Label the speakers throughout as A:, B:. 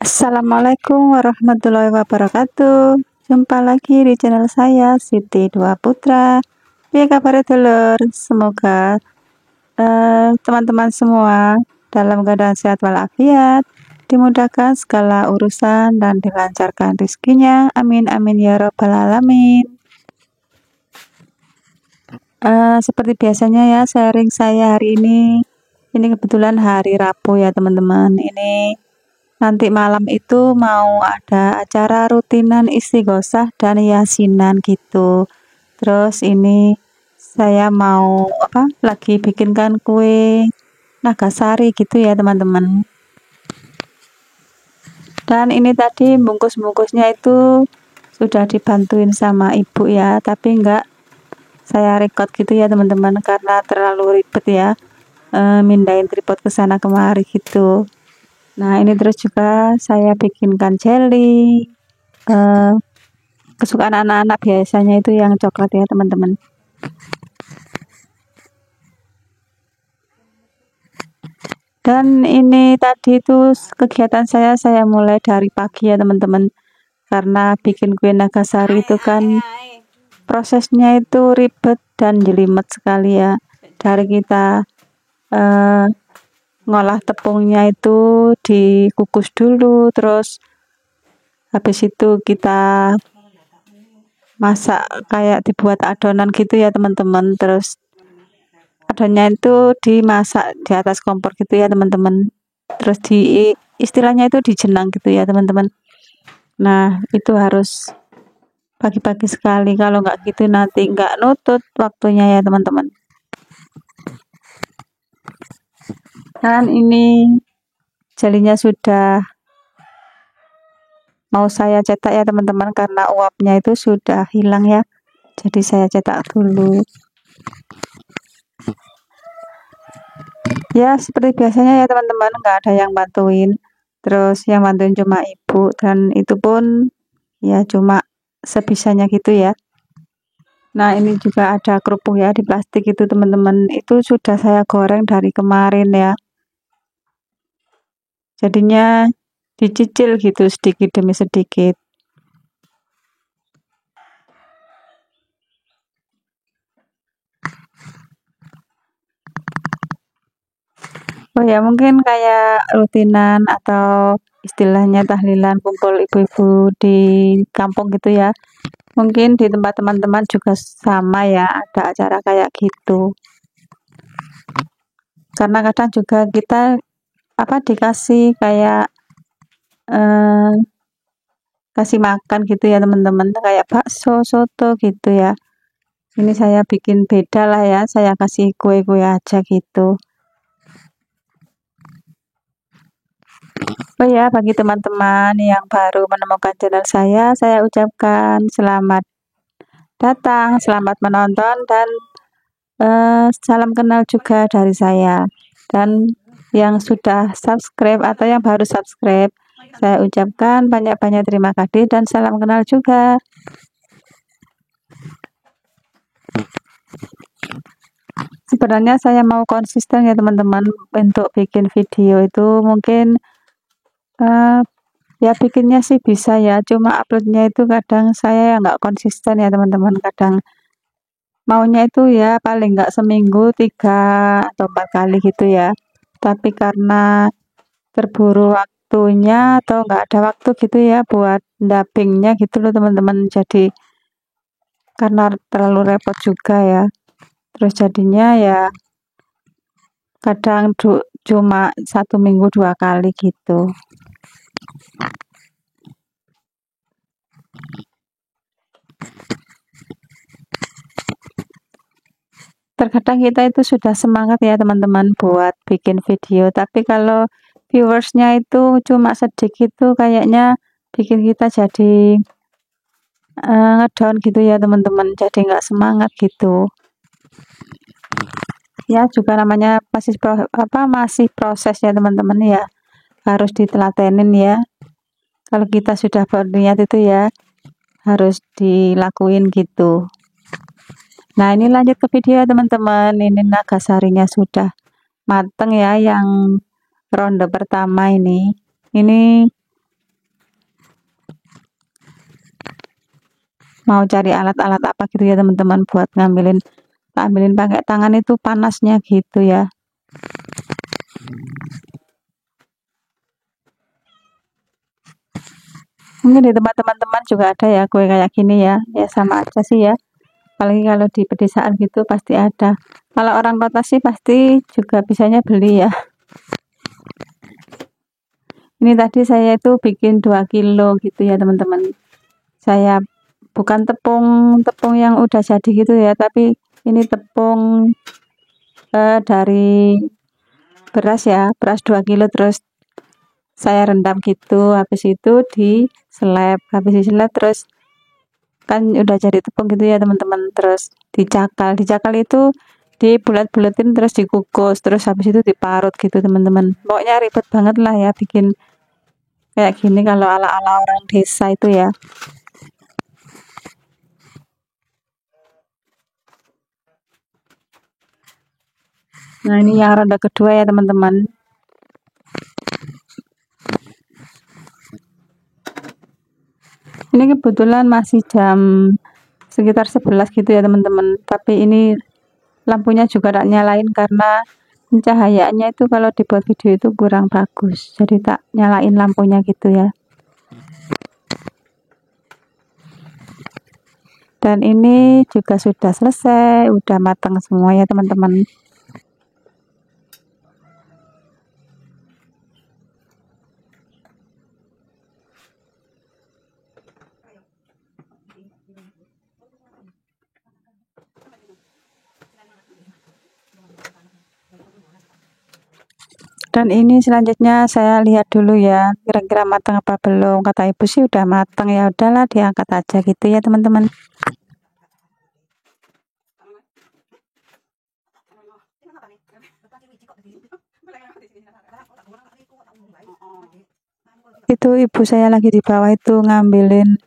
A: Assalamualaikum warahmatullahi wabarakatuh. Jumpa lagi di channel saya Siti Dua Putra. Piye kabar dulur? Semoga teman-teman semua dalam keadaan sehat walafiat, dimudahkan segala urusan dan dilancarkan rezekinya. Amin amin ya robbal alamin. Seperti biasanya ya, sharing saya hari ini. Ini kebetulan hari Rabu ya teman-teman. Ini nanti malam itu mau ada acara rutinan istighosah dan yasinan gitu. Terus ini saya mau lagi bikinkan kue nagasari gitu ya teman-teman. Dan ini tadi bungkus-bungkusnya itu sudah dibantuin sama ibu ya, tapi enggak saya record gitu ya teman-teman karena terlalu ribet ya, mindahin tripod ke sana kemari gitu. Nah ini terus juga saya bikinkan jelly, kesukaan anak-anak biasanya itu yang coklat ya teman-teman. Dan ini tadi itu kegiatan saya mulai dari pagi ya teman-teman, karena bikin kue nagasari itu kan prosesnya itu ribet dan jelimet sekali ya. Dari kita ngolah tepungnya itu dikukus dulu, terus habis itu kita masak kayak dibuat adonan gitu ya teman-teman. Terus adonannya itu dimasak di atas kompor gitu ya teman-teman. Terus istilahnya itu dijenang gitu ya teman-teman. Nah itu harus pagi-pagi sekali, kalau nggak gitu nanti nggak nutut waktunya ya teman-teman. Dan ini jelinya sudah mau saya cetak ya teman-teman, karena uapnya itu sudah hilang ya, jadi saya cetak dulu ya. Seperti biasanya ya teman-teman, nggak ada yang bantuin, terus yang bantuin cuma ibu, dan itu pun ya cuma sebisanya gitu ya. Nah ini juga ada kerupuk ya di plastik itu teman-teman, itu sudah saya goreng dari kemarin ya, jadinya dicicil gitu sedikit demi sedikit. Oh ya, mungkin kayak rutinan atau istilahnya tahlilan kumpul ibu-ibu di kampung gitu ya. Mungkin di tempat teman-teman juga sama ya, ada acara kayak gitu. Karena kadang juga kita dikasih kayak eh, kasih makan gitu ya teman-teman, kayak bakso, soto gitu ya. Ini saya bikin beda lah ya, saya kasih kue-kue aja gitu. Oh ya, bagi teman-teman yang baru menemukan channel saya ucapkan selamat datang, selamat menonton, dan salam kenal juga dari saya. Dan yang sudah subscribe atau yang baru subscribe, saya ucapkan banyak-banyak terima kasih dan salam kenal juga. Sebenarnya saya mau konsisten ya teman-teman untuk bikin video itu, mungkin ya bikinnya sih bisa ya, cuma uploadnya itu kadang saya nggak konsisten ya teman-teman. Kadang maunya itu ya paling nggak seminggu 3 atau 4 kali gitu ya, tapi karena terburu waktunya atau nggak ada waktu gitu ya buat dubbingnya gitu loh teman-teman, jadi karena terlalu repot juga ya, terus jadinya ya kadang cuma 1 minggu 2 kali gitu. Terkadang kita itu sudah semangat ya teman-teman buat bikin video, tapi kalau viewersnya itu cuma sedikit tuh kayaknya bikin kita jadi ngedown gitu ya teman-teman, jadi nggak semangat gitu ya. Juga namanya masih proses ya teman-teman ya, harus ditelatenin ya. Kalau kita sudah berniat itu ya harus dilakuin gitu. Nah ini lanjut ke video ya teman-teman, ini nagasarinya sudah mateng ya, yang ronde pertama ini mau cari alat-alat apa gitu ya teman-teman buat ambilin pakai tangan itu panasnya gitu ya. Mungkin di tempat teman-teman juga ada ya kue kayak gini ya. Ya sama aja sih ya. Apalagi kalau di pedesaan gitu pasti ada. Kalau orang kota sih pasti juga bisanya beli ya. Ini tadi saya itu bikin 2 kilo gitu ya teman-teman. Saya bukan tepung tepung yang udah jadi gitu ya, tapi ini tepung dari beras ya, beras 2 kilo terus saya rendam gitu, habis itu diseleb, habis diseleb terus kan udah jadi tepung gitu ya teman-teman, terus dicakal itu dibulat-bulatin terus dikukus, terus habis itu diparut gitu teman-teman. Pokoknya ribet banget lah ya bikin kayak gini kalau ala-ala orang desa itu ya. Nah ini yang ronde kedua ya teman-teman. Ini kebetulan masih jam sekitar 11 gitu ya teman-teman, tapi ini lampunya juga tak nyalain karena pencahayaannya itu kalau dibuat video itu kurang bagus, jadi tak nyalain lampunya gitu ya. Dan ini juga sudah selesai, udah matang semua ya teman-teman. Dan ini selanjutnya saya lihat dulu ya, kira-kira matang apa belum. Kata ibu sih udah matang, ya udahlah diangkat aja gitu ya teman-teman. Itu ibu saya lagi di bawah itu ngambilin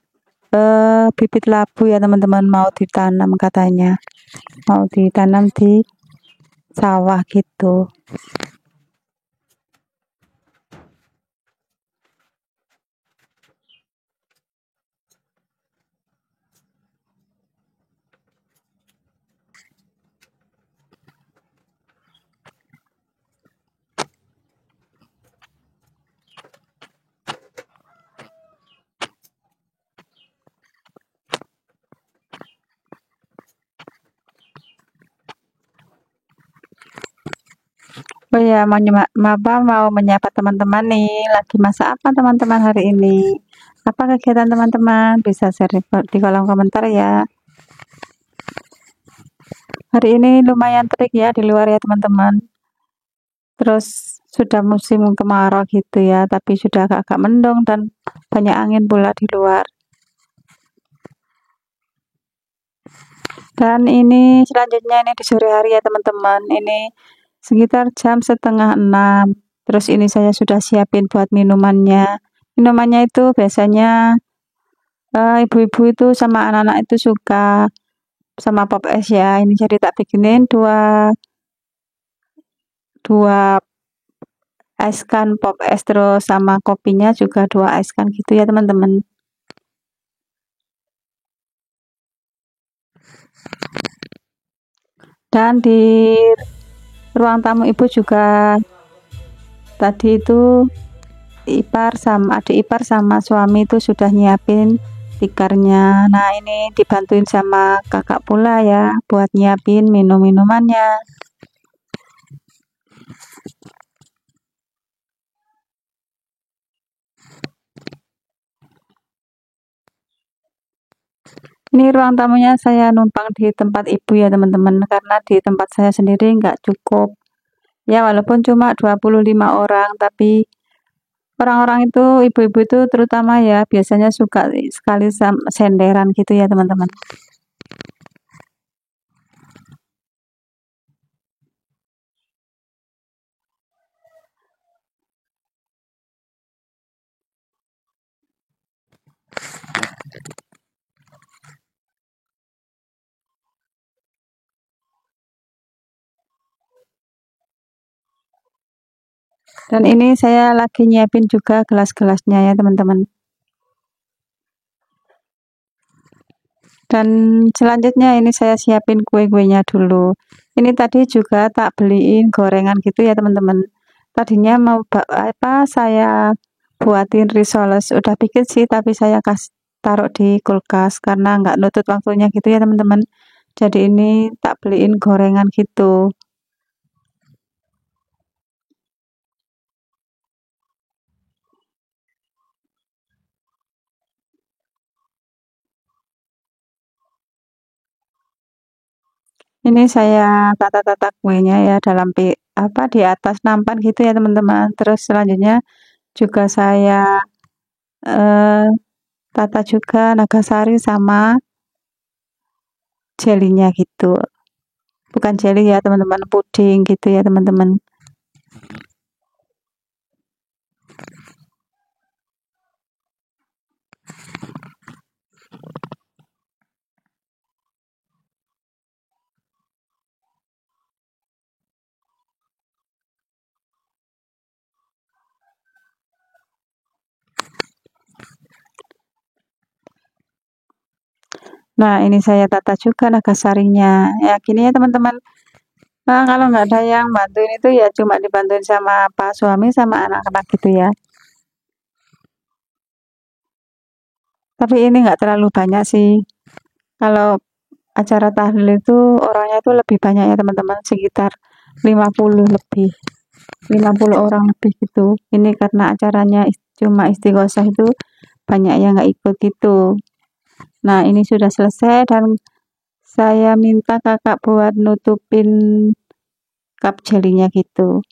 A: bibit labu ya teman-teman, mau ditanam katanya, mau ditanam di sawah gitu. Oh ya, mau menyapa teman-teman nih. Lagi masak apa teman-teman hari ini? Apa kegiatan teman-teman? Bisa share di kolom komentar ya. Hari ini lumayan terik ya di luar ya teman-teman. Terus sudah musim kemarau gitu ya, tapi sudah agak-agak mendung dan banyak angin pula di luar. Dan ini selanjutnya ini di sore hari ya teman-teman. Ini sekitar jam setengah 6. Terus ini saya sudah siapin buat minumannya. Minumannya itu biasanya ibu-ibu itu sama anak-anak itu suka sama pop es ya. Ini jadi tak bikinin dua es kan pop es, terus sama kopinya juga 2 es kan gitu ya teman-teman. Dan di ruang tamu ibu juga tadi itu adik ipar sama suami itu sudah nyiapin tikarnya. Nah ini dibantuin sama kakak pula ya buat nyiapin minum-minumannya. Ini ruang tamunya saya numpang di tempat ibu ya teman-teman, karena di tempat saya sendiri nggak cukup ya, walaupun cuma 25 orang, tapi orang-orang itu ibu-ibu itu terutama ya biasanya suka sekali senderan gitu ya teman-teman. Dan ini saya lagi nyiapin juga gelas-gelasnya ya teman-teman. Dan selanjutnya ini saya siapin kue-kuenya dulu. Ini tadi juga tak beliin gorengan gitu ya teman-teman. Tadinya mau saya buatin risoles, udah bikin sih tapi saya taruh di kulkas karena nggak nutut waktunya gitu ya teman-teman. Jadi ini tak beliin gorengan gitu. Ini saya tata-tata kuenya ya dalam di atas nampan gitu ya teman-teman. Terus selanjutnya juga saya eh, tata juga nagasari sama jelinya gitu. Bukan jelly ya teman-teman, puding gitu ya teman-teman. Nah, ini saya tata juga nagasarinya. Ya, gini ya teman-teman. Nah, kalau nggak ada yang bantuin itu ya cuma dibantuin sama Pak suami sama anak-anak gitu ya. Tapi ini nggak terlalu banyak sih. Kalau acara tahlil itu orangnya itu lebih banyak ya teman-teman, sekitar 50 lebih. 50 orang lebih gitu. Ini karena acaranya cuma istighosah itu banyak yang nggak ikut gitu. Nah, ini sudah selesai dan saya minta kakak buat nutupin cup jelinya gitu.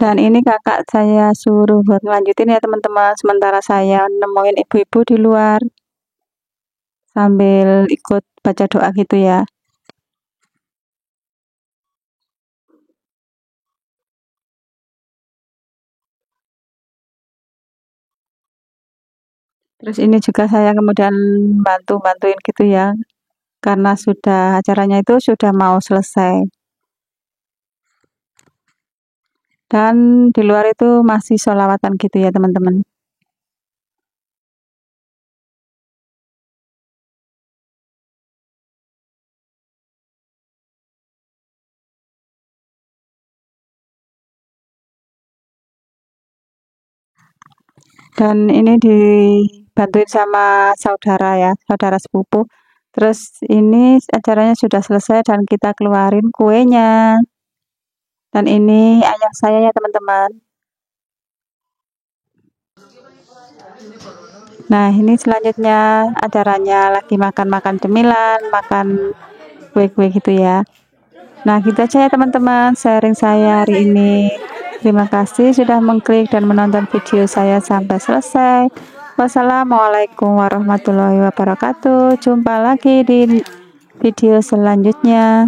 A: Dan ini kakak saya suruh buat lanjutin ya teman-teman. Sementara saya nemuin ibu-ibu di luar sambil ikut baca doa gitu ya. Terus ini juga saya kemudian bantuin gitu ya. Karena sudah acaranya itu sudah mau selesai. Dan di luar itu masih sholawatan gitu ya teman-teman. Dan ini dibantuin sama saudara ya, saudara sepupu. Terus ini acaranya sudah selesai dan kita keluarin kuenya. Dan ini ayah saya ya teman-teman. Nah, ini selanjutnya acaranya lagi makan-makan cemilan, makan kue-kue gitu ya. Nah, gitu aja ya teman-teman sharing saya hari ini. Terima kasih sudah mengklik dan menonton video saya sampai selesai. Wassalamualaikum warahmatullahi wabarakatuh. Jumpa lagi di video selanjutnya.